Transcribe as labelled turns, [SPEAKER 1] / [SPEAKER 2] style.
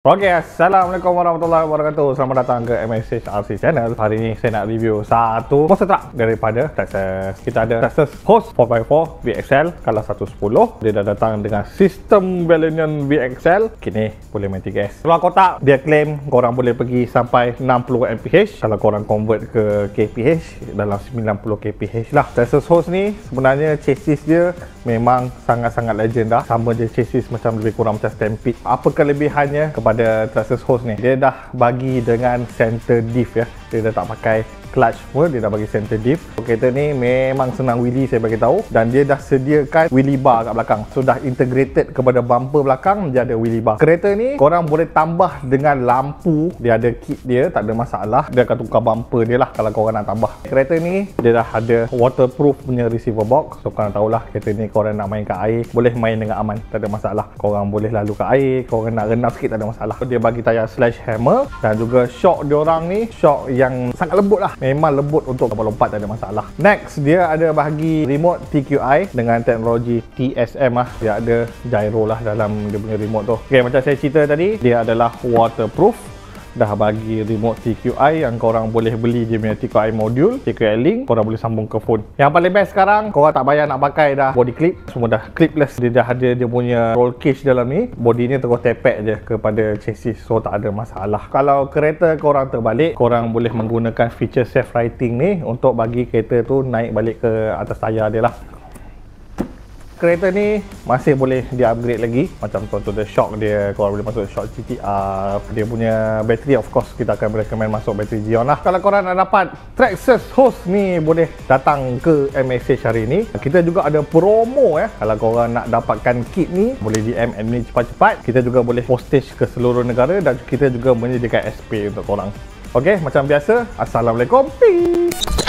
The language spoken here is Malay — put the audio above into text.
[SPEAKER 1] Okay, Assalamualaikum warahmatullahi wabarakatuh. Selamat datang ke MSH RC Channel. Hari ini saya nak review satu monster truck daripada Traxxas. Kita ada Traxxas Host 4x4 VXL Color 110. Dia dah datang dengan sistem Balenion VXL. Kini boleh main 3S. Keluar kotak, dia claim korang boleh pergi sampai 60 mph. Kalau korang convert ke kph, dalam 90 kph lah. Traxxas Host ni sebenarnya chassis dia memang sangat-sangat legend dah. Sama je chassis macam lebih kurang macam Stampede. Apa kelebihannya kepada Traxxas Host ni? Dia dah bagi dengan center diff ya. Dia dah tak pakai clutch pun, dia dah bagi center diff. Kereta ni memang senang wheelie, saya bagi tahu, dan dia dah sediakan wheelie bar kat belakang. So dah integrated kepada bumper belakang, dia ada wheelie bar. Kereta ni korang boleh tambah dengan lampu, dia ada kit dia, tak ada masalah. Dia akan tukar bumper dia lah kalau korang nak tambah. Kereta ni dia dah ada waterproof punya receiver box. So korang tahulah, kereta ni korang nak main kat air, boleh main dengan aman, tak ada masalah. Korang boleh lalu kat air, korang nak renang sikit, tak ada masalah. Dia bagi tayar Sledgehammer, dan juga shock diorang ni shock yang sangat lembut lah. Memang lembut untuk lompat-lompat, tak ada masalah. Next, dia ada bahagi remote TQI dengan teknologi TSM lah. Dia ada gyro lah dalam dia punya remote tu. Okay, macam saya cerita tadi, dia adalah waterproof. Dah bagi remote TQI yang korang boleh beli dia punya TQI module, TQI link, korang boleh sambung ke phone. Yang paling best sekarang, korang tak payah nak pakai dah body clip, semua dah clipless. Dia dah ada dia punya roll cage dalam ni. Body ni terus tepek je kepada chassis, so tak ada masalah. Kalau kereta korang terbalik, korang boleh menggunakan feature safe writing ni untuk bagi kereta tu naik balik ke atas tayar dia lah. Kereta ni masih boleh di-upgrade lagi. Macam contoh shock dia, korang boleh masuk shock GTR. Dia punya bateri, of course kita akan recommend masuk bateri Xeon lah. Kalau korang nak dapat Traxxas Host ni, boleh datang ke MSH hari ni. Kita juga ada promo ya. Kalau korang nak dapatkan kit ni, boleh DM admin cepat-cepat. Kita juga boleh postage ke seluruh negara, dan kita juga menyediakan SP untuk korang. Okay, macam biasa, Assalamualaikum. Peace.